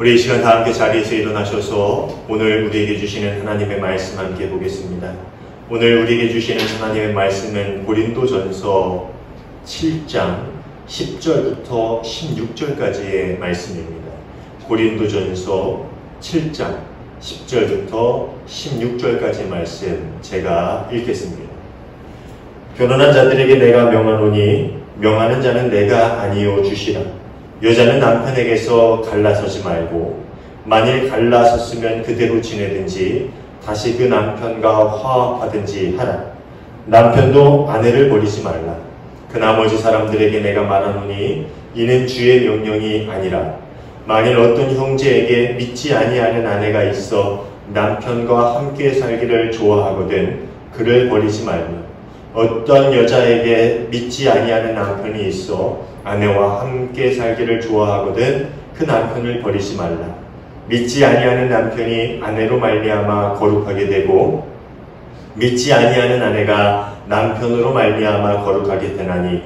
우리 이 시간 다 함께 자리에서 일어나셔서 오늘 우리에게 주시는 하나님의 말씀 함께 보겠습니다. 오늘 우리에게 주시는 하나님의 말씀은 고린도전서 7장 10절부터 16절까지의 말씀입니다. 고린도전서 7장 10절부터 16절까지 말씀 제가 읽겠습니다. 결혼한 자들에게 내가 명하노니 명하는 자는 내가 아니요 주시라. 여자는 남편에게서 갈라서지 말고 만일 갈라섰으면 그대로 지내든지 다시 그 남편과 화합하든지 하라. 남편도 아내를 버리지 말라. 그 나머지 사람들에게 내가 말하노니 이는 주의 명령이 아니라 만일 어떤 형제에게 믿지 아니하는 아내가 있어 남편과 함께 살기를 좋아하거든 그를 버리지 말라. 어떤 여자에게 믿지 아니하는 남편이 있어 아내와 함께 살기를 좋아하거든 그 남편을 버리지 말라. 믿지 아니하는 남편이 아내로 말미암아 거룩하게 되고 믿지 아니하는 아내가 남편으로 말미암아 거룩하게 되나니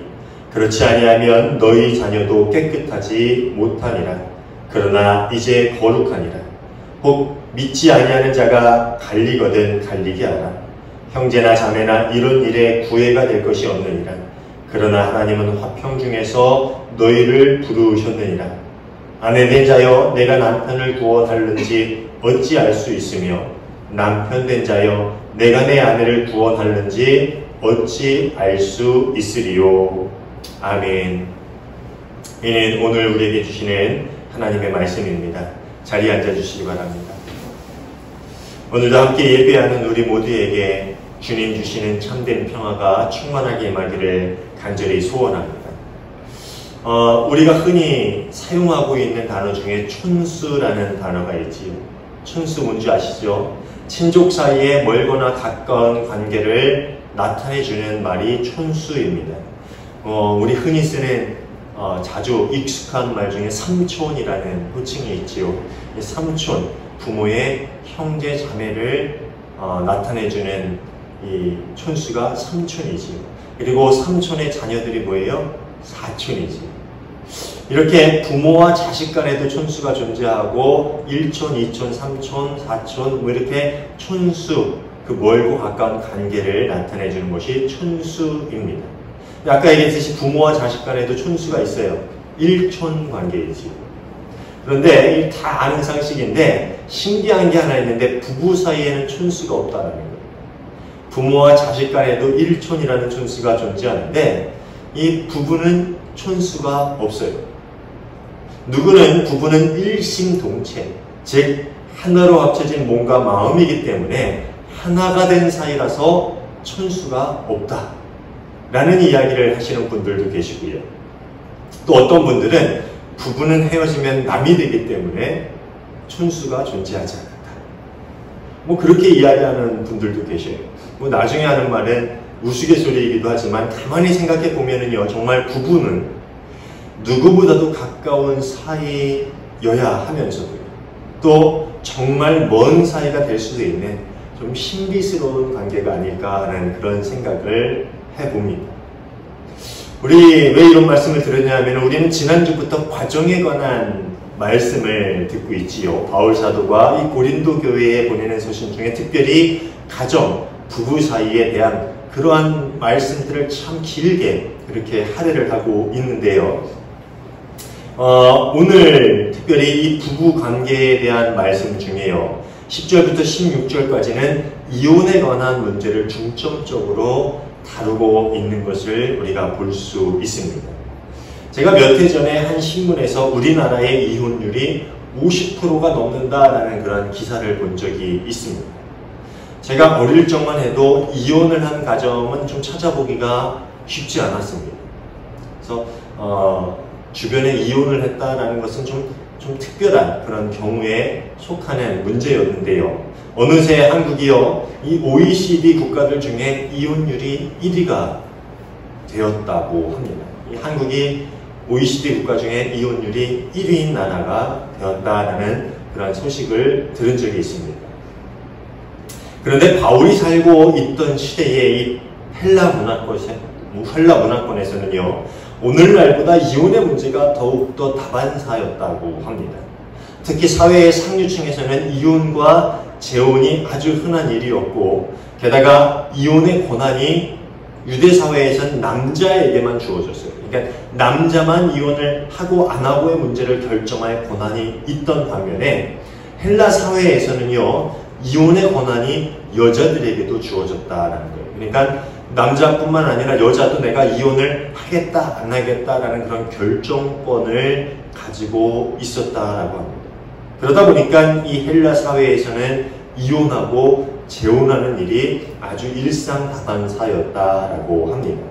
그렇지 아니하면 너희 자녀도 깨끗하지 못하니라. 그러나 이제 거룩하니라. 혹 믿지 아니하는 자가 갈리거든 갈리게 하라. 형제나 자매나 이런 일에 구애가 될 것이 없느니라. 그러나 하나님은 화평 중에서 너희를 부르셨느니라. 아내된 자여 내가 남편을 구원하는지 어찌 알 수 있으며 남편된 자여 내가 내 아내를 구원하는지 어찌 알 수 있으리요. 아멘. 이는 오늘 우리에게 주시는 하나님의 말씀입니다. 자리에 앉아주시기 바랍니다. 오늘도 함께 예배하는 우리 모두에게 주님 주시는 참된 평화가 충만하게 임하기를 간절히 소원합니다. 우리가 흔히 사용하고 있는 단어 중에 촌수라는 단어가 있지요. 촌수 뭔지 아시죠? 친족 사이에 멀거나 가까운 관계를 나타내주는 말이 촌수입니다. 우리 흔히 쓰는 자주 익숙한 말 중에 삼촌이라는 호칭이 있지요. 이 삼촌, 부모의 형제 자매를 나타내주는 이 촌수가 삼촌이지요. 그리고 삼촌의 자녀들이 뭐예요? 사촌이지요. 이렇게 부모와 자식 간에도 촌수가 존재하고 1촌, 2촌, 3촌, 4촌 뭐 이렇게 촌수, 그 멀고 가까운 관계를 나타내주는 것이 촌수입니다. 아까 얘기했듯이 부모와 자식 간에도 촌수가 있어요. 1촌 관계이지요. 그런데 다 아는 상식인데 신기한 게 하나 있는데 부부 사이에는 촌수가 없다는 거예요. 부모와 자식 간에도 1촌이라는 촌수가 존재하는데 이 부부는 촌수가 없어요. 부부는 일심동체, 즉 하나로 합쳐진 몸과 마음이기 때문에 하나가 된 사이라서 촌수가 없다 라는 이야기를 하시는 분들도 계시고요. 또 어떤 분들은 부부는 헤어지면 남이 되기 때문에 촌수가 존재하지 않는다. 그렇게 이야기하는 분들도 계셔요. 나중에 하는 말은 우스갯소리이기도 하지만 가만히 생각해 보면은요, 정말 부부는 누구보다도 가까운 사이여야 하면서도요, 또 정말 먼 사이가 될 수도 있는 좀 신비스러운 관계가 아닐까 하는 그런 생각을 해봅니다. 우리 왜 이런 말씀을 드렸냐면 우리는 지난주부터 과정에 관한 말씀을 듣고 있지요. 바울 사도가 이 고린도 교회에 보내는 서신 중에 특별히 가정, 부부 사이에 대한 그러한 말씀들을 참 길게 그렇게 할애를 하고 있는데요. 오늘 특별히 이 부부 관계에 대한 말씀 중에요. 10절부터 16절까지는 이혼에 관한 문제를 중점적으로 다루고 있는 것을 우리가 볼 수 있습니다. 제가 몇 해 전에 한 신문에서 우리나라의 이혼율이 50%가 넘는다라는 그런 기사를 본 적이 있습니다. 제가 어릴 적만 해도 이혼을 한 가정은 좀 찾아보기가 쉽지 않았습니다. 그래서 주변에 이혼을 했다라는 것은 좀 특별한 그런 경우에 속하는 문제였는데요. 어느새 한국이요, 이 OECD 국가들 중에 이혼율이 1위가 되었다고 합니다. 이 한국이 OECD 국가 중에 이혼율이 1위인 나라가 되었다라는 그런 소식을 들은 적이 있습니다. 그런데 바울이 살고 있던 시대에 이 헬라 문화권에서는요, 오늘날보다 이혼의 문제가 더욱더 다반사였다고 합니다. 특히 사회의 상류층에서는 이혼과 재혼이 아주 흔한 일이었고, 게다가 이혼의 권한이 유대 사회에서는 남자에게만 주어졌어요. 그러니까 남자만 이혼을 하고 안 하고의 문제를 결정할 권한이 있던 반면에 헬라 사회에서는요, 이혼의 권한이 여자들에게도 주어졌다라는 거예요. 그러니까 남자뿐만 아니라 여자도 내가 이혼을 하겠다 안 하겠다라는 그런 결정권을 가지고 있었다라고 합니다. 그러다 보니까 이 헬라 사회에서는 이혼하고 재혼하는 일이 아주 일상다반사였다라고 합니다.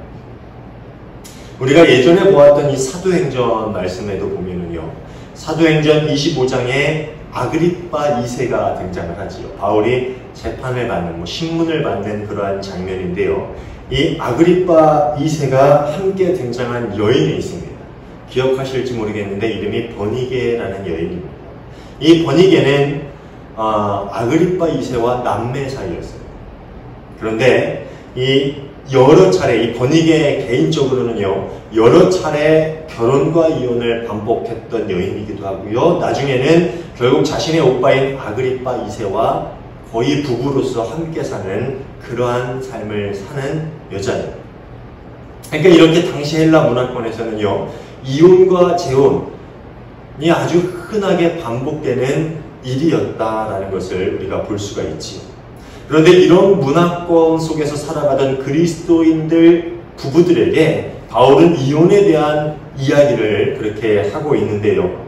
우리가 예전에 보았던 이 사도행전 말씀에도 보면은요, 사도행전 25장에 아그리빠 2세가 등장을 하지요. 바울이 재판을 받는, 신문을 받는 그러한 장면인데요. 이 아그리빠 2세가 함께 등장한 여인이 있습니다. 기억하실지 모르겠는데 이름이 버니게라는 여인입니다. 이 버니게는 아그리빠 2세와 남매 사이였어요. 그런데 이 여러 차례, 이 버니게 개인적으로는요, 여러 차례 결혼과 이혼을 반복했던 여인이기도 하고요. 나중에는 결국 자신의 오빠인 아그리빠 2세와 거의 부부로서 함께 사는 그러한 삶을 사는 여자예요. 그러니까 이렇게 당시 헬라 문화권에서는요, 이혼과 재혼이 아주 흔하게 반복되는 일이었다라는 것을 우리가 볼 수가 있지요. 그런데 이런 문화권 속에서 살아가던 그리스도인들 부부들에게 바울은 이혼에 대한 이야기를 그렇게 하고 있는데요.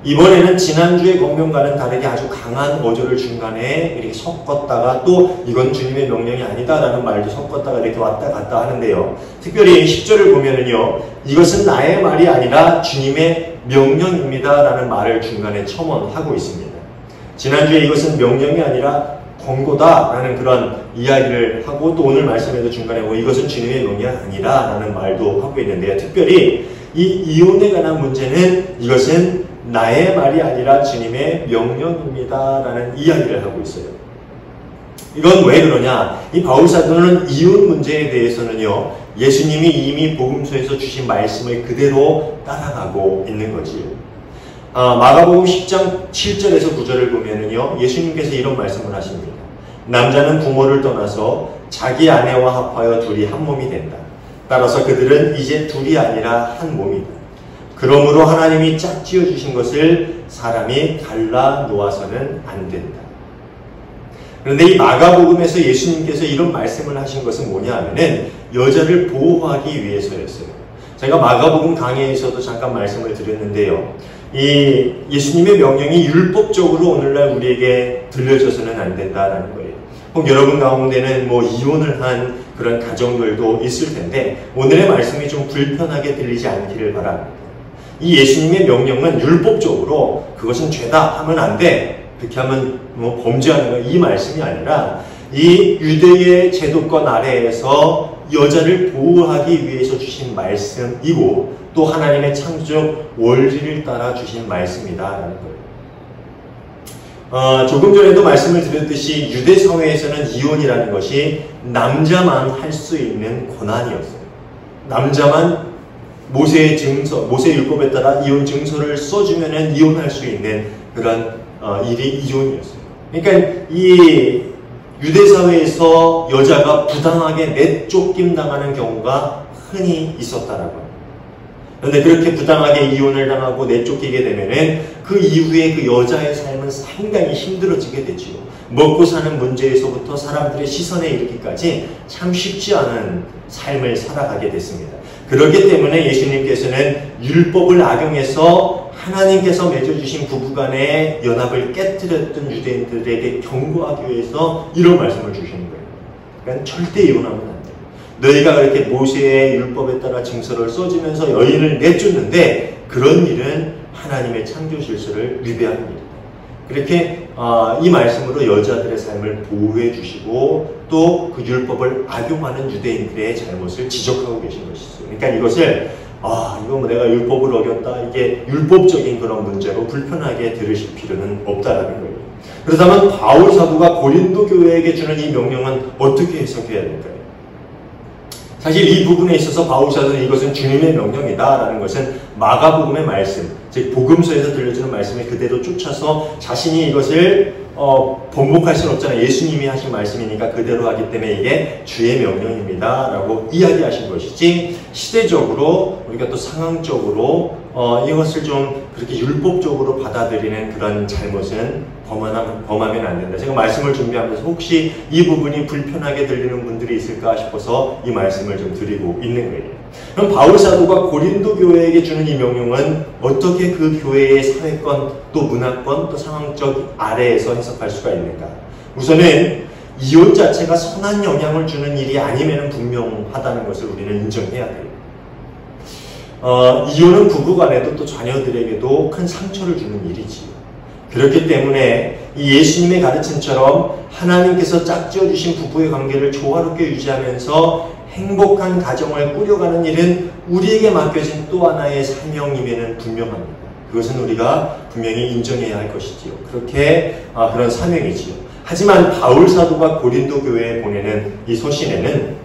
이번에는 지난주의 권면과는 다르게 아주 강한 어조를 중간에 이렇게 섞었다가 또 이건 주님의 명령이 아니다라는 말도 섞었다가 이렇게 왔다 갔다 하는데요. 특별히 10절을 보면은요, 이것은 나의 말이 아니라 주님의 명령입니다라는 말을 중간에 첨언하고 있습니다. 지난주에 이것은 명령이 아니라 권고다라는 그런 이야기를 하고, 또 오늘 말씀에도 중간에 이것은 주님의 명령이 아니라라는 말도 하고 있는데요. 특별히 이 이혼에 관한 문제는 이것은 나의 말이 아니라 주님의 명령입니다라는 이야기를 하고 있어요. 이건 왜 그러냐? 이 바울 사도는 이혼 문제에 대해서는요, 예수님이 이미 복음서에서 주신 말씀을 그대로 따라가고 있는 거지요. 마가복음 10장 7절에서 9절을 보면은요, 예수님께서 이런 말씀을 하십니다. 남자는 부모를 떠나서 자기 아내와 합하여 둘이 한 몸이 된다. 따라서 그들은 이제 둘이 아니라 한 몸이다. 그러므로 하나님이 짝지어 주신 것을 사람이 갈라 놓아서는 안 된다. 그런데 이 마가복음에서 예수님께서 이런 말씀을 하신 것은 뭐냐 하면은 여자를 보호하기 위해서였어요. 제가 마가복음 강의에서도 잠깐 말씀을 드렸는데요. 이 예수님의 명령이 율법적으로 오늘날 우리에게 들려져서는 안 된다라는 거예요. 혹 여러분 가운데는 이혼을 한 그런 가정들도 있을 텐데 오늘의 말씀이 좀 불편하게 들리지 않기를 바랍니다. 이 예수님의 명령은 율법적으로 그것은 죄다 하면 안 돼, 그렇게 하면 범죄하는 거, 이 말씀이 아니라 이 유대의 제도권 아래에서 여자를 보호하기 위해서 주신 말씀이고 또 하나님의 창조적 원리를 따라 주신 말씀이다라는 거예요. 조금 전에도 말씀을 드렸듯이 유대 사회에서는 이혼이라는 것이 남자만 할 수 있는 권한이었어요. 남자만 모세의 증서, 모세의 율법에 따라 이혼 증서를 써주면은 이혼할 수 있는 그런 일이 이혼이었어요. 그러니까 이 유대 사회에서 여자가 부당하게 내쫓김 당하는 경우가 흔히 있었다라고 합니다. 그런데 그렇게 부당하게 이혼을 당하고 내쫓기게 되면은 그 이후에 그 여자의 삶은 상당히 힘들어지게 되지요. 먹고 사는 문제에서부터 사람들의 시선에 이르기까지 참 쉽지 않은 삶을 살아가게 됐습니다. 그렇기 때문에 예수님께서는 율법을 악용해서 하나님께서 맺어주신 부부간의 연합을 깨뜨렸던 유대인들에게 경고하기 위해서 이런 말씀을 주시는 거예요. 그러니까 절대 이혼하면 안 돼요. 너희가 그렇게 모세의 율법에 따라 증서를 써주면서 여인을 내쫓는데 그런 일은 하나님의 창조 질서를 위배하는 일이다. 그렇게 이 말씀으로 여자들의 삶을 보호해 주시고 또 그 율법을 악용하는 유대인들의 잘못을 지적하고 계신 것이죠. 그러니까 이것을 이거 내가 율법을 어겼다, 이게 율법적인 그런 문제로 불편하게 들으실 필요는 없다라는 거예요. 그렇다면 바울 사도가 고린도 교회에게 주는 이 명령은 어떻게 해석해야 될까요? 사실 이 부분에 있어서 바울 사도는 이것은 주님의 명령이다라는 것은 마가복음의 말씀, 즉 복음서에서 들려주는 말씀을 그대로 쫓아서 자신이 이것을 번복할 수는 없잖아요. 예수님이 하신 말씀이니까 그대로 하기 때문에 이게 주의 명령입니다 라고 이야기하신 것이지, 시대적으로 우리가 또 상황적으로 이것을 좀 그렇게 율법적으로 받아들이는 그런 잘못은 범하면 안 된다. 제가 말씀을 준비하면서 혹시 이 부분이 불편하게 들리는 분들이 있을까 싶어서 이 말씀을 좀 드리고 있는 거예요. 그럼 바울 사도가 고린도 교회에게 주는 이 명령은 어떻게 그 교회의 사회권, 또 문화권, 또 상황적 아래에서 해석할 수가 있는가? 우선은 이혼 자체가 선한 영향을 주는 일이 아니면 분명하다는 것을 우리는 인정해야 돼요. 이혼은 부부간에도 또 자녀들에게도 큰 상처를 주는 일이지요. 그렇기 때문에 이 예수님의 가르침처럼 하나님께서 짝지어주신 부부의 관계를 조화롭게 유지하면서 행복한 가정을 꾸려가는 일은 우리에게 맡겨진 또 하나의 사명임에는 분명합니다. 그것은 우리가 분명히 인정해야 할 것이지요. 그렇게 그런 사명이지요. 하지만 바울 사도가 고린도 교회에 보내는 이 서신에는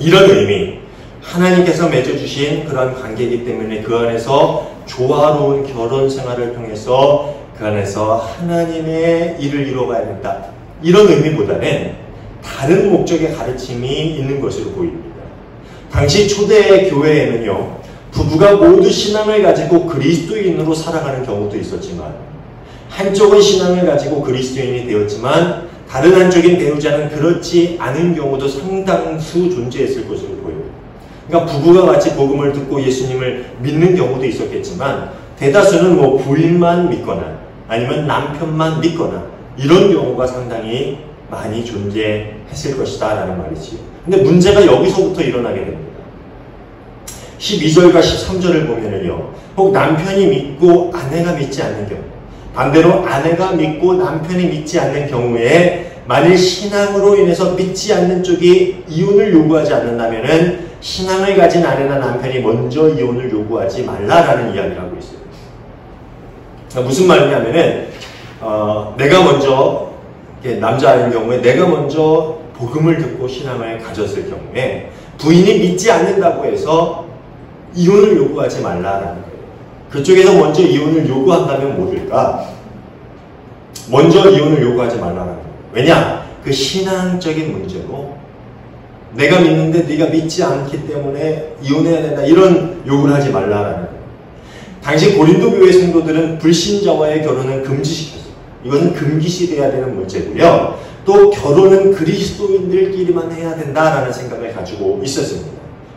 이런 의미, 하나님께서 맺어주신 그런 관계이기 때문에 그 안에서 조화로운 결혼 생활을 통해서 그 안에서 하나님의 일을 이루어가야 된다, 이런 의미보다는 다른 목적의 가르침이 있는 것으로 보입니다. 당시 초대 교회에는요, 부부가 모두 신앙을 가지고 그리스도인으로 살아가는 경우도 있었지만, 한쪽은 신앙을 가지고 그리스도인이 되었지만 다른 한쪽인 배우자는 그렇지 않은 경우도 상당수 존재했을 것으로 보여요. 그러니까 부부가 같이 복음을 듣고 예수님을 믿는 경우도 있었겠지만 대다수는 부인만 믿거나 아니면 남편만 믿거나 이런 경우가 상당히 많이 존재했을 것이다 라는 말이지요. 근데 문제가 여기서부터 일어나게 됩니다. 12절과 13절을 보면은요, 혹 남편이 믿고 아내가 믿지 않는 경우, 반대로 아내가 믿고 남편이 믿지 않는 경우에 만일 신앙으로 인해서 믿지 않는 쪽이 이혼을 요구하지 않는다면은 신앙을 가진 아내나 남편이 먼저 이혼을 요구하지 말라라는 이야기를 하고 있어요. 무슨 말이냐면은 내가 먼저, 남자인 경우에 내가 먼저 복음을 듣고 신앙을 가졌을 경우에 부인이 믿지 않는다고 해서 이혼을 요구하지 말라라는 거예요. 그쪽에서 먼저 이혼을 요구한다면 모를까? 먼저 이혼을 요구하지 말라는 거예요. 왜냐? 그 신앙적인 문제로 내가 믿는데 네가 믿지 않기 때문에 이혼해야 된다, 이런 요구를 하지 말라라는 거예요. 당시 고린도 교회 성도들은 불신자와의 결혼은 금지시켰어요. 이것은 금기시돼야 되는 문제고요. 또 결혼은 그리스도인들끼리만 해야 된다라는 생각을 가지고 있었습니다.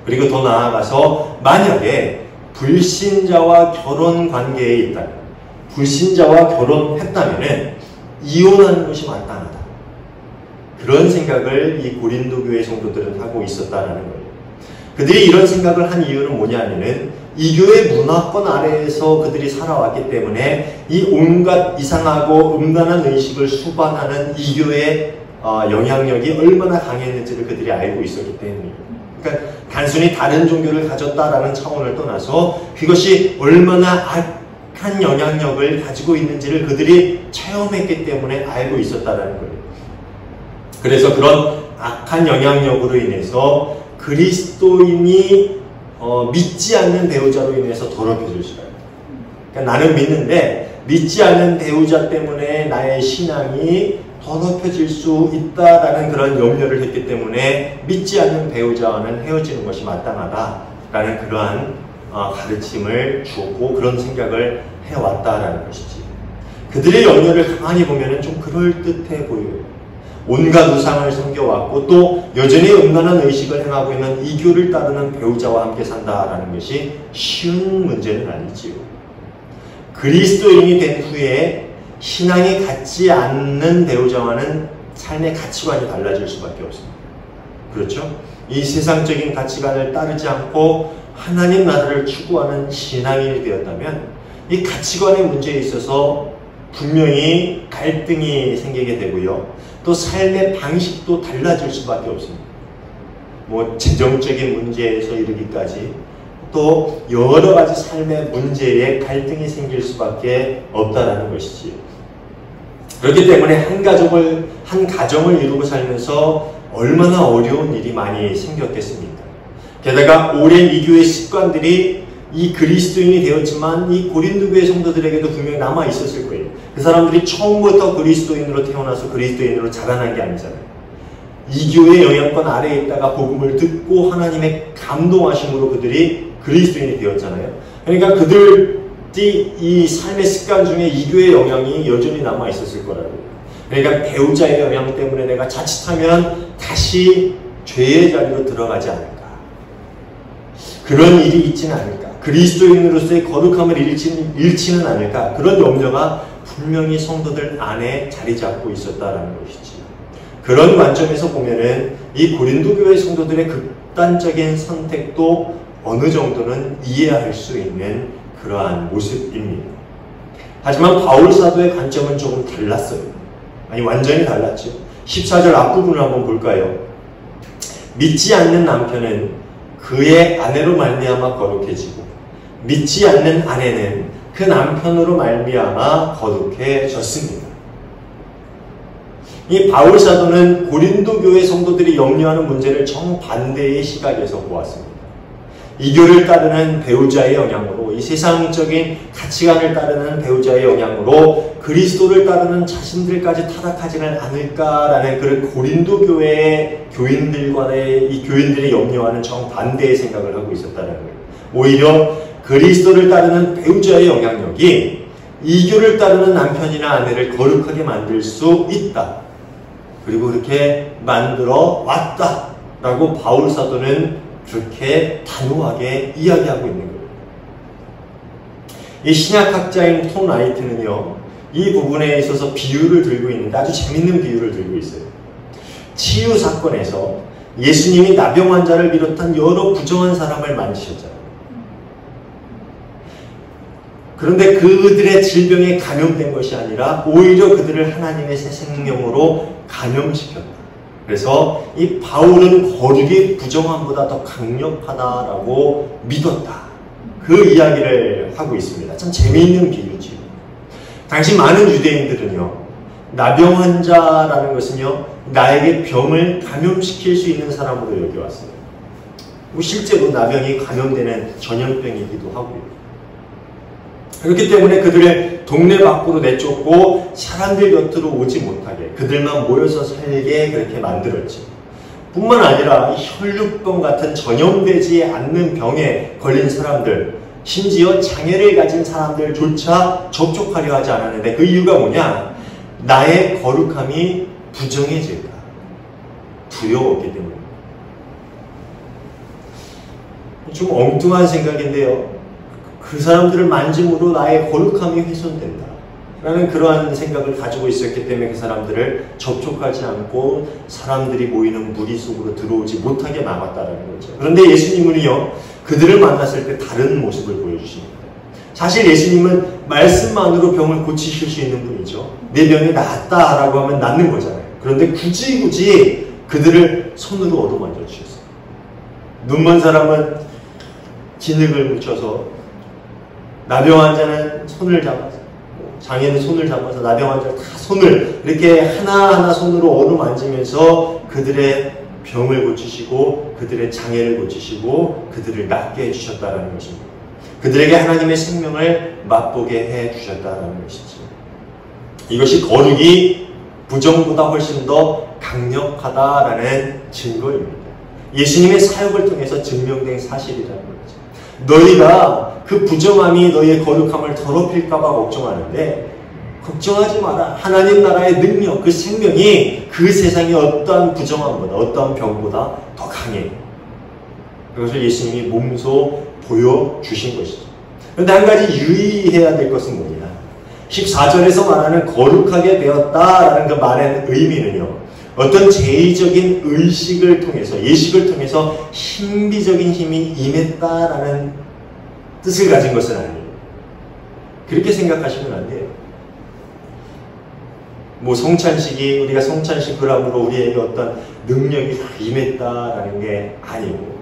그리고 더 나아가서 만약에 불신자와 결혼 관계에 있다면, 불신자와 결혼했다면 이혼하는 것이 마땅하다, 그런 생각을 이 고린도 교회 성도들은 하고 있었다는 거예요. 그들이 이런 생각을 한 이유는 뭐냐면은 이 교회 문화권 아래에서 그들이 살아왔기 때문에 이 온갖 이상하고 음란한 의식을 수반하는 이 교회의 영향력이 얼마나 강했는지를 그들이 알고 있었기 때문입니다. 그러니까 단순히 다른 종교를 가졌다라는 차원을 떠나서 그것이 얼마나 악한 영향력을 가지고 있는지를 그들이 체험했기 때문에 알고 있었다라는 거예요. 그래서 그런 악한 영향력으로 인해서 그리스도인이 믿지 않는 배우자로 인해서 더럽혀질 수가 있어요. 그러니까 나는 믿는데 믿지 않는 배우자 때문에 나의 신앙이 더럽혀질 수 있다라는 그런 염려를 했기 때문에 믿지 않는 배우자와는 헤어지는 것이 마땅하다라는 그러한 가르침을 주었고 그런 생각을 해왔다라는 것이지. 그들의 염려를 가만히 보면 좀 그럴듯해 보여요. 온갖 우상을 섬겨왔고 또 여전히 음란한 의식을 행하고 있는 이교를 따르는 배우자와 함께 산다라는 것이 쉬운 문제는 아니지요. 그리스도인이 된 후에 신앙이 같지 않는 배우자와는 삶의 가치관이 달라질 수밖에 없습니다. 그렇죠? 이 세상적인 가치관을 따르지 않고 하나님 나라를 추구하는 신앙인이 되었다면 이 가치관의 문제에 있어서 분명히 갈등이 생기게 되고요. 또 삶의 방식도 달라질 수밖에 없습니다. 재정적인 문제에서 이르기까지 또 여러 가지 삶의 문제에 갈등이 생길 수밖에 없다라는 것이지요. 그렇기 때문에 한 가정을 이루고 살면서 얼마나 어려운 일이 많이 생겼겠습니까? 게다가 오랜 이 교회 습관들이 이 그리스도인이 되었지만 이 고린도 교회 성도들에게도 분명히 남아 있었을 거예요. 그 사람들이 처음부터 그리스도인으로 태어나서 그리스도인으로 자라난 게 아니잖아요. 이 교회의 영향권 아래에 있다가 복음을 듣고 하나님의 감동하심으로 그들이 그리스도인이 되었잖아요. 그러니까 그들이 이 삶의 습관 중에 이 교회의 영향이 여전히 남아 있었을 거라고요. 그러니까 배우자의 영향 때문에 내가 자칫하면 다시 죄의 자리로 들어가지 않을까. 그런 일이 있지는 않을까. 그리스도인으로서의 거룩함을 잃지는 않을까. 그런 염려가 분명히 성도들 안에 자리 잡고 있었다라는 것이지. 그런 관점에서 보면은 이 고린도 교회 성도들의 극단적인 선택도 어느 정도는 이해할 수 있는 그러한 모습입니다. 하지만 바울 사도의 관점은 조금 달랐어요. 아니 완전히 달랐죠. 14절 앞부분을 한번 볼까요? 믿지 않는 남편은 그의 아내로 말미암아 거룩해지고 믿지 않는 아내는 그 남편으로 말미암아 거룩해졌습니다. 이 바울 사도는 고린도 교회 성도들이 염려하는 문제를 정반대의 시각에서 보았습니다. 이교를 따르는 배우자의 영향으로, 이 세상적인 가치관을 따르는 배우자의 영향으로 그리스도를 따르는 자신들까지 타락하지는 않을까라는 그런 고린도 교회의 교인들과의 이 교인들이 염려하는 정반대의 생각을 하고 있었다는 거예요. 오히려 그리스도를 따르는 배우자의 영향력이 이교를 따르는 남편이나 아내를 거룩하게 만들 수 있다. 그리고 그렇게 만들어 왔다라고 바울 사도는 그렇게 단호하게 이야기하고 있는 거예요. 이 신약학자인 톰 라이트는요, 이 부분에 있어서 비유를 들고 있는데 아주 재밌는 비유를 들고 있어요. 치유 사건에서 예수님이 나병 환자를 비롯한 여러 부정한 사람을 만지셨잖아요. 그런데 그들의 질병에 감염된 것이 아니라 오히려 그들을 하나님의 새 생명으로 감염시켰다. 그래서 이 바울은 거룩이 부정함보다 더 강력하다라고 믿었다. 그 이야기를 하고 있습니다. 참 재미있는 비유지요. 당시 많은 유대인들은요, 나병 환자라는 것은요, 나에게 병을 감염시킬 수 있는 사람으로 여겨왔어요. 실제로 나병이 감염되는 전염병이기도 하고요. 그렇기 때문에 그들을 동네 밖으로 내쫓고 사람들 곁으로 오지 못하게 그들만 모여서 살게 그렇게 만들었죠. 뿐만 아니라 혈류병 같은 전염되지 않는 병에 걸린 사람들, 심지어 장애를 가진 사람들조차 접촉하려 하지 않았는데 그 이유가 뭐냐? 나의 거룩함이 부정해질까? 두려웠기 때문입니다. 좀 엉뚱한 생각인데요. 그 사람들을 만짐으로 나의 거룩함이 훼손된다 라는 그러한 생각을 가지고 있었기 때문에 그 사람들을 접촉하지 않고 사람들이 모이는 무리 속으로 들어오지 못하게 막았다는 거죠. 그런데 예수님은요, 그들을 만났을 때 다른 모습을 보여주십니다. 사실 예수님은 말씀만으로 병을 고치실 수 있는 분이죠. 내 병이 낫다라고 하면 낫는 거잖아요. 그런데 굳이 그들을 손으로 얻어만져 주셨어요. 눈먼 사람은 진흙을 묻혀서, 나병 환자는 손을 잡아서, 장애는 손을 잡아서 나병 환자를 다 손을 이렇게 하나하나 손으로 어루만지면서 그들의 병을 고치시고 그들의 장애를 고치시고 그들을 낫게 해주셨다는 것입니다. 그들에게 하나님의 생명을 맛보게 해주셨다는 것이죠. 이것이 거룩이 부정보다 훨씬 더 강력하다라는 증거입니다. 예수님의 사역을 통해서 증명된 사실이라는 거죠. 너희가 그 부정함이 너희의 거룩함을 더럽힐까봐 걱정하는데 걱정하지 마라. 하나님 나라의 능력, 그 생명이 그 세상의 어떠한 부정함보다, 어떠한 병보다 더 강해요. 그것을 예수님이 몸소 보여주신 것이죠. 그런데 한 가지 유의해야 될 것은 뭐냐? 14절에서 말하는 거룩하게 되었다라는 그 말의 의미는요, 어떤 제의적인 의식을 통해서, 예식을 통해서 신비적인 힘이 임했다라는 뜻을 가진 것은 아니에요. 그렇게 생각하시면 안 돼요. 뭐 성찬식이, 우리가 성찬식을 함으로 우리에게 어떤 능력이 다 임했다라는 게 아니고,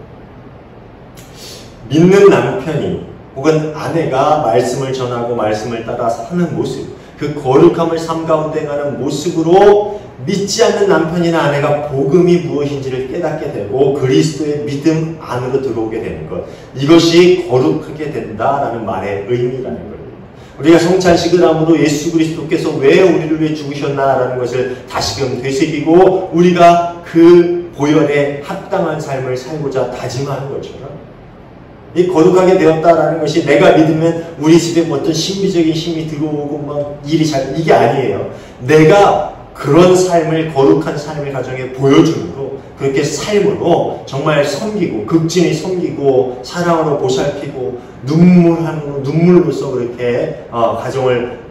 믿는 남편이 혹은 아내가 말씀을 전하고 말씀을 따라 사는 모습, 그 거룩함을 삶 가운데 가는 모습으로 믿지 않는 남편이나 아내가 복음이 무엇인지를 깨닫게 되고 그리스도의 믿음 안으로 들어오게 되는 것, 이것이 거룩하게 된다라는 말의 의미라는 거예요. 우리가 성찬식을 함으로 예수 그리스도께서 왜 우리를 위해 죽으셨나라는 것을 다시금 되새기고 우리가 그 보혈에 합당한 삶을 살고자 다짐하는 것처럼, 이 거룩하게 되었다라는 것이 내가 믿으면 우리 집에 어떤 신비적인 힘이 들어오고 막 일이 잘, 이게 아니에요. 내가 그런 삶을, 거룩한 삶의 가정에 보여줌으로, 그렇게 삶으로 정말 섬기고 극진히 섬기고 사랑으로 보살피고 눈물로서 그렇게 가정을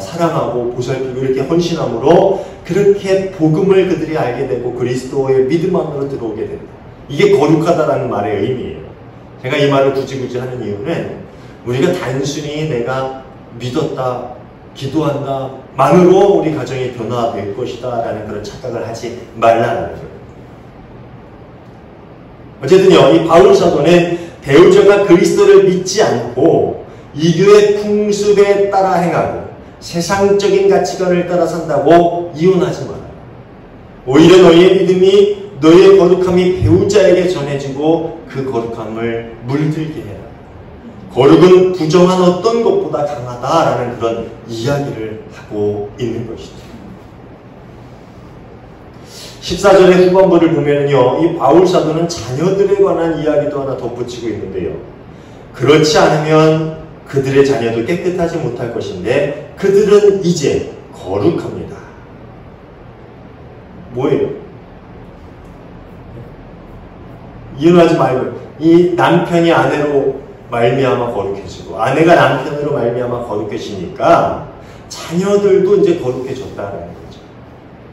사랑하고 보살피고 이렇게 헌신함으로 그렇게 복음을 그들이 알게 되고 그리스도의 믿음 안으로 들어오게 된다. 이게 거룩하다라는 말의 의미예요. 제가 이 말을 굳이 하는 이유는 우리가 단순히 내가 믿었다, 기도한다 만으로 우리 가정이 변화될 것이다 라는 그런 착각을 하지 말라는 거죠. 어쨌든요, 이 바울 사도는 배우자가 그리스도를 믿지 않고 이교의 풍습에 따라 행하고 세상적인 가치관을 따라 산다고 이혼하지 마라. 오히려 너희의 믿음이, 너희의 거룩함이 배우자에게 전해지고 그 거룩함을 물들게 해라. 거룩은 부정한 어떤 것보다 강하다라는 그런 이야기를 하고 있는 것이죠. 14절의 후반부를 보면요, 이 바울 사도는 자녀들에 관한 이야기도 하나 덧붙이고 있는데요. 그렇지 않으면 그들의 자녀도 깨끗하지 못할 것인데 그들은 이제 거룩합니다. 뭐예요? 이혼하지 말고 이 남편이 아내로 말미암아 거룩해지고 아내가 남편으로 말미암아 거룩해지니까 자녀들도 이제 거룩해졌다라는 거죠.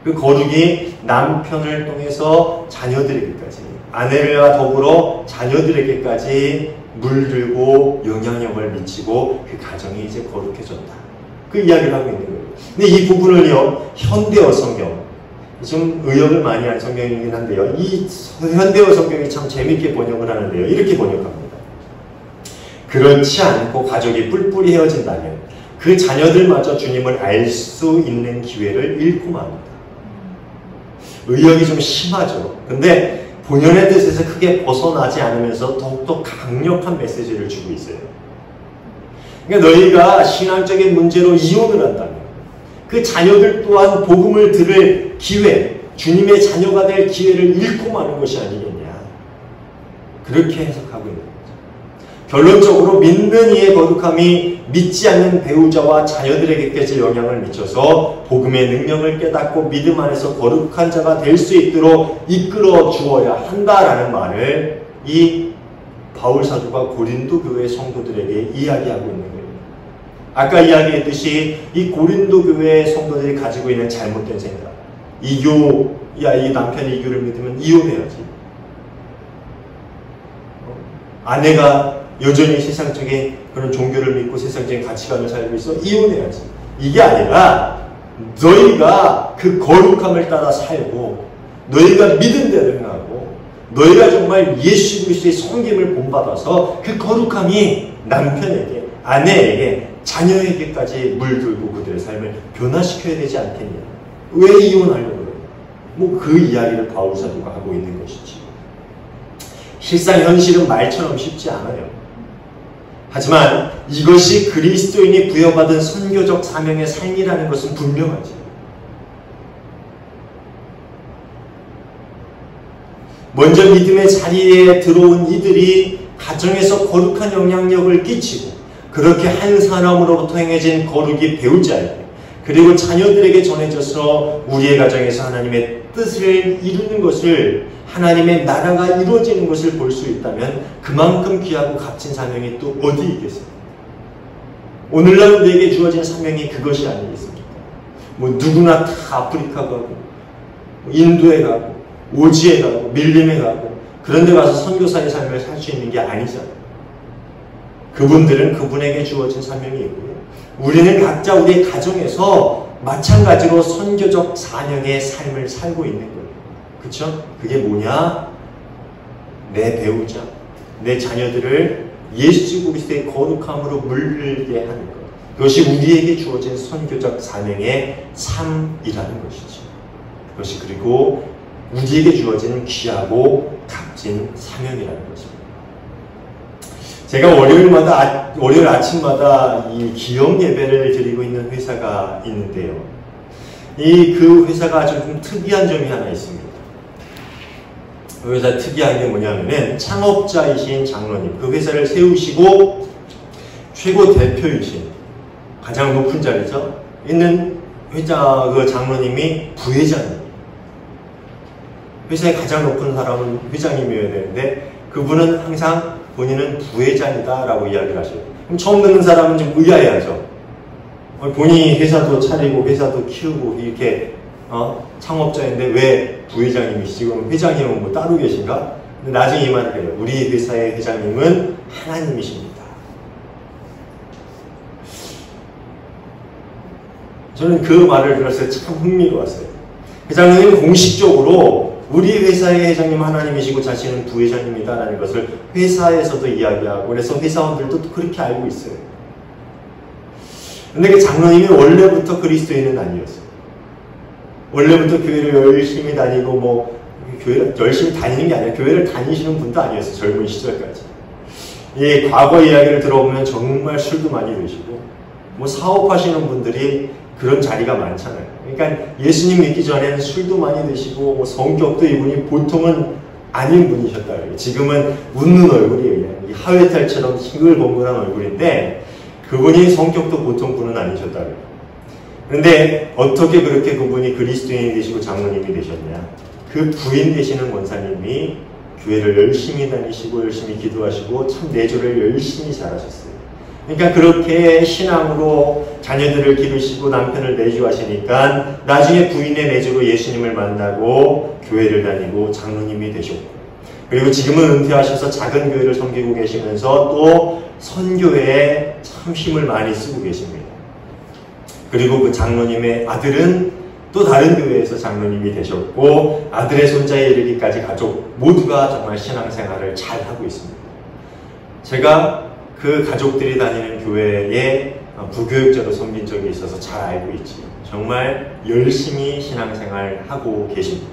그 거룩이 남편을 통해서 자녀들에게까지, 아내와 더불어 자녀들에게까지 물들고 영향력을 미치고 그 가정이 이제 거룩해졌다. 그 이야기를 하고 있는 거예요. 근데 이 부분을요, 현대어 성경, 좀 의역을 많이 한 성경이긴 한데요, 이 현대어 성경이 참 재밌게 번역을 하는데요, 이렇게 번역합니다. 그렇지 않고 가족이 뿔뿔이 헤어진다면 그 자녀들마저 주님을 알 수 있는 기회를 잃고 맙니다. 의역이 좀 심하죠. 근데 본연의 뜻에서 크게 벗어나지 않으면서 더욱더 강력한 메시지를 주고 있어요. 그러니까 너희가 신앙적인 문제로 이혼을 한다면 그 자녀들 또한 복음을 들을 기회, 주님의 자녀가 될 기회를 잃고 마는 것이 아니겠냐. 그렇게 해석하고 있는 거죠. 결론적으로 믿는 이의 거룩함이 믿지 않는 배우자와 자녀들에게까지 영향을 미쳐서 복음의 능력을 깨닫고 믿음 안에서 거룩한 자가 될 수 있도록 이끌어 주어야 한다라는 말을 이 바울 사도가 고린도 교회 성도들에게 이야기하고 있는 거예요. 아까 이야기했듯이 이 고린도 교회 성도들이 가지고 있는 잘못된 생각, 이교, 이 남편이 이교를 믿으면 이혼해야지, 아내가 여전히 세상적인 그런 종교를 믿고 세상적인 가치관을 살고 있어, 이혼해야지. 이게 아니라 너희가 그 거룩함을 따라 살고 너희가 믿은 대로 행하고 너희가 정말 예수 그리스도의 섬김을 본받아서 그 거룩함이 남편에게, 아내에게, 자녀에게까지 물들고 그들의 삶을 변화시켜야 되지 않겠냐. 왜 이혼하려고 그래요? 뭐 그 이야기를 바울 사도가 하고 있는 것이지. 실상 현실은 말처럼 쉽지 않아요. 하지만 이것이 그리스도인이 부여받은 선교적 사명의 삶이라는 것은 분명하지. 먼저 믿음의 자리에 들어온 이들이 가정에서 거룩한 영향력을 끼치고 그렇게 한 사람으로부터 행해진 거룩이 배우자에게 그리고 자녀들에게 전해져서 우리의 가정에서 하나님의 뜻을 이루는 것을, 하나님의 나라가 이루어지는 것을 볼 수 있다면 그만큼 귀하고 값진 사명이 또 어디 있겠어요? 오늘날 우리에게 주어진 사명이 그것이 아니겠습니까? 뭐 누구나 다 아프리카 가고 인도에 가고 오지에 가고 밀림에 가고 그런 데 가서 선교사의 삶을 살 수 있는 게 아니잖아요. 그분들은 그분에게 주어진 사명이 있고요. 우리는 각자 우리의 가정에서 마찬가지로 선교적 사명의 삶을 살고 있는 거예요. 그쵸? 그게 뭐냐? 내 배우자, 내 자녀들을 예수 그리스도의 거룩함으로 물들게 하는 것. 그것이 우리에게 주어진 선교적 사명의 삶이라는 것이죠. 그것이 그리고 우리에게 주어진 귀하고 값진 사명이라는 것입니다. 제가 월요일 아침마다 이 기업 예배를 드리고 있는 회사가 있는데요. 그 회사가 아주 좀 특이한 점이 하나 있습니다. 그 회사 특이한 게 뭐냐면은 창업자이신 장로님, 그 회사를 세우시고 최고 대표이신 가장 높은 자리죠. 있는 회장 그 장로님이 부회장이에요. 회사의 가장 높은 사람은 회장님이어야 되는데 그분은 항상 본인은 부회장이다라고 이야기를 하셔요. 그럼 처음 듣는 사람은 좀 의아해하죠. 본인이 회사도 차리고 회사도 키우고 이렇게 창업자인데 왜 부회장님이시지? 그럼 회장님은 뭐 따로 계신가? 근데 나중에 이 말을 해요. 우리 회사의 회장님은 하나님이십니다. 저는 그 말을 들었을 때 참 흥미로웠어요. 회장님은 공식적으로 우리 회사의 회장님 하나님이시고 자신은 부회장님이다라는 것을 회사에서도 이야기하고 그래서 회사원들도 그렇게 알고 있어요. 근데 그 장로님이 원래부터 그리스도인은 아니었어요. 원래부터 교회를 열심히 다니고 뭐 교회를 열심히 다니는 게 아니라 교회를 다니시는 분도 아니었어요. 젊은 시절까지. 이 과거 이야기를 들어보면 정말 술도 많이 드시고 뭐 사업하시는 분들이 그런 자리가 많잖아요. 그러니까 예수님 믿기 전에는 술도 많이 드시고 뭐 성격도 이분이 보통은 아닌 분이셨다 그래요. 지금은 웃는 얼굴이에요. 하회탈처럼 싱글벙글한 얼굴인데 그분이 성격도 보통 분은 아니셨다 그래요. 그런데 어떻게 그렇게 그분이 그리스도인이 되시고 장로님이 되셨냐? 그 부인 되시는 권사님이 교회를 열심히 다니시고 열심히 기도하시고 참 내조를 열심히 잘하셨어요. 그러니까 그렇게 신앙으로 자녀들을 기르시고 남편을 내조하시니까 나중에 부인의 내조로 예수님을 만나고 교회를 다니고 장로님이 되셨고 그리고 지금은 은퇴하셔서 작은 교회를 섬기고 계시면서 또 선교회에 참 힘을 많이 쓰고 계십니다. 그리고 그 장로님의 아들은 또 다른 교회에서 장로님이 되셨고 아들의 손자에 이르기까지 가족 모두가 정말 신앙생활을 잘 하고 있습니다. 제가 그 가족들이 다니는 교회에 부교육자로 섬긴 적이 있어서 잘 알고 있지. 정말 열심히 신앙생활 하고 계십니다.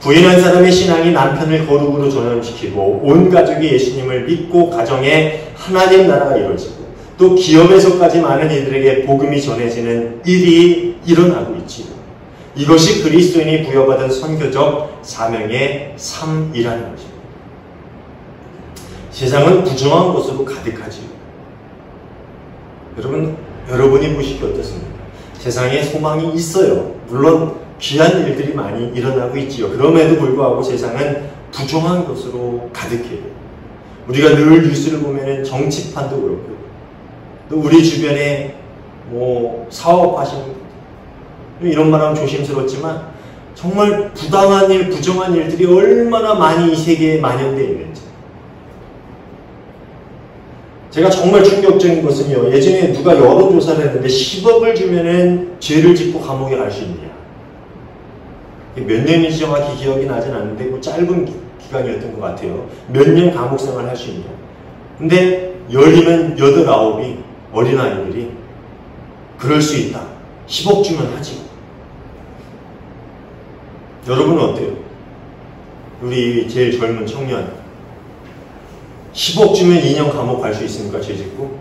부인 한 사람의 신앙이 남편을 거룩으로 전염시키고 온 가족이 예수님을 믿고 가정에 하나님 나라가 이루어지고 또 기업에서까지 많은 이들에게 복음이 전해지는 일이 일어나고 있지요. 이것이 그리스도인이 부여받은 선교적 사명의 삶이라는 것입니다. 세상은 부정한 것으로 가득하지요. 여러분이 보시기 어떻습니까? 세상에 소망이 있어요. 물론 귀한 일들이 많이 일어나고 있지요. 그럼에도 불구하고 세상은 부정한 것으로 가득해요. 우리가 늘 뉴스를 보면 정치판도 그렇고 또 우리 주변에 뭐 사업하시는 분들 이런 말하면 조심스럽지만 정말 부당한 일, 부정한 일들이 얼마나 많이 이 세계에 만연되어 있는지 제가 정말 충격적인 것은요. 예전에 누가 여론조사를 했는데 10억을 주면은 죄를 짓고 감옥에 갈 수 있냐. 몇 년인지 정확히 기억이 나진 않는데 뭐 짧은 기간이었던 것 같아요. 몇 년 감옥 생활을 할 수 있냐. 근데 열리면 8, 9이 어린아이들이 그럴 수 있다. 10억 주면 하지. 여러분은 어때요? 우리 제일 젊은 청년 10억 주면 2년 감옥 갈 수 있습니까? 죄 짓고?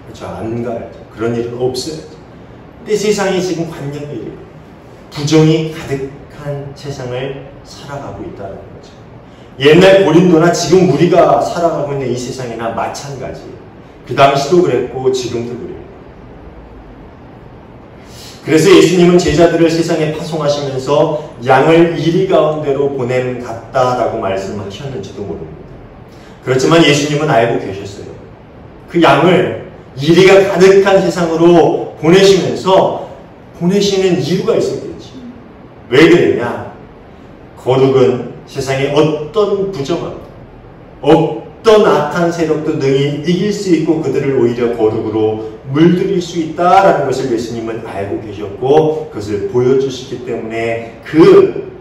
그렇죠. 안 가야죠. 그런 일은 없어요. 근데 세상이 지금 관념이 이래요. 부정이 가득한 세상을 살아가고 있다는 거죠. 옛날 고린도나 지금 우리가 살아가고 있는 이 세상이나 마찬가지예요. 그 당시도 그랬고 지금도 그래요. 그래서 예수님은 제자들을 세상에 파송하시면서 양을 이리 가운데로 보냄 같다라고 말씀하셨는지도 모릅니다. 그렇지만 예수님은 알고 계셨어요. 그 양을 이리가 가득한 세상으로 보내시면서 보내시는 이유가 있었겠지. 왜 그랬냐? 거룩은 세상에 어떤 부정함, 어떤 악한 세력도 능히 이길 수 있고 그들을 오히려 거룩으로 물들일 수 있다라는 것을 예수님은 알고 계셨고 그것을 보여주시기 때문에 그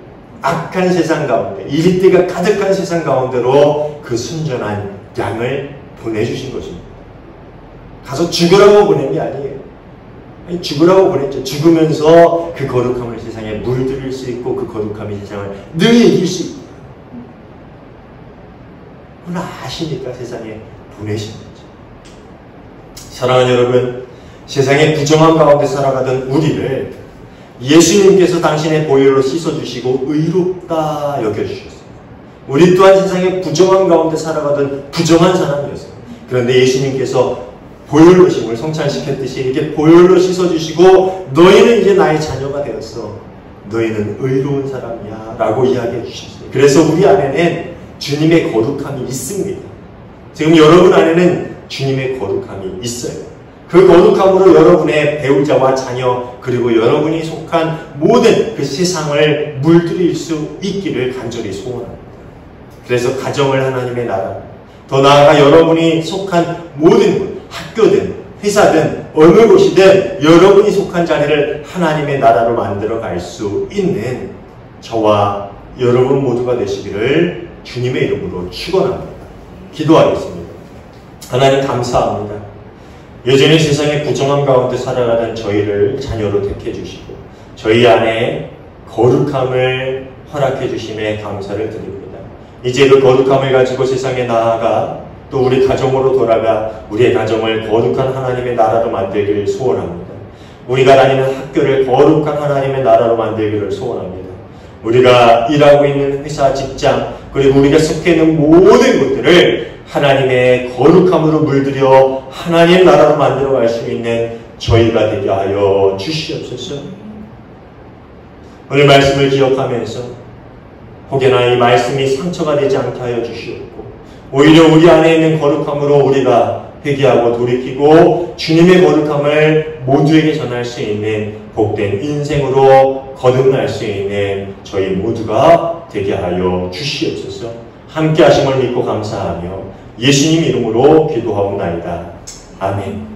악한 세상 가운데 이리떼가 가득한 세상 가운데로 그 순전한 양을 보내주신 것입니다. 가서 죽으라고 보낸 게 아니에요. 아니, 죽으라고 보냈죠. 죽으면서 그 거룩함을 세상에 물들일 수 있고 그 거룩함이 세상을 능히 이길 수 있고 그걸 아시니까 세상에 보내신 거죠. 사랑하는 여러분, 세상의 부정함 가운데 살아가던 우리를 예수님께서 당신의 보혈로 씻어주시고 의롭다 여겨주셨어요. 우리 또한 세상의 부정함 가운데 살아가던 부정한 사람이었어요. 그런데 예수님께서 보혈로 심을 성찬시켰듯이 이렇게 보혈로 씻어주시고 너희는 이제 나의 자녀가 되었어. 너희는 의로운 사람이야 라고 이야기해 주셨어요. 그래서 우리 안에는 주님의 거룩함이 있습니다. 지금 여러분 안에는 주님의 거룩함이 있어요. 그 거룩함으로 여러분의 배우자와 자녀 그리고 여러분이 속한 모든 그 세상을 물들일 수 있기를 간절히 소원합니다. 그래서 가정을 하나님의 나라, 더 나아가 여러분이 속한 모든 곳, 학교든 회사든 어느 곳이든 여러분이 속한 자리를 하나님의 나라로 만들어 갈 수 있는 저와 여러분 모두가 되시기를 주님의 이름으로 축원합니다. 기도하겠습니다. 하나님 감사합니다. 여전히 세상의 부정함 가운데 살아가는 저희를 자녀로 택해 주시고 저희 안에 거룩함을 허락해 주심에 감사를 드립니다. 이제 그 거룩함을 가지고 세상에 나아가 또 우리 가정으로 돌아가 우리의 가정을 거룩한 하나님의 나라로 만들기를 소원합니다. 우리가 다니는 학교를 거룩한 하나님의 나라로 만들기를 소원합니다. 우리가 일하고 있는 회사, 직장 그리고 우리가 속해 있는 모든 것들을 하나님의 거룩함으로 물들여 하나님의 나라로 만들어 갈 수 있는 저희가 되게 하여 주시옵소서. 오늘 말씀을 기억하면서 혹여나 이 말씀이 상처가 되지 않게 하여 주시옵고 오히려 우리 안에 있는 거룩함으로 우리가 회개하고 돌이키고 주님의 거룩함을 모두에게 전할 수 있는 복된 인생으로 거듭날 수 있는 저희 모두가 되게 하여 주시옵소서. 함께 하심을 믿고 감사하며 예수님 이름으로 기도하옵나이다. 아멘.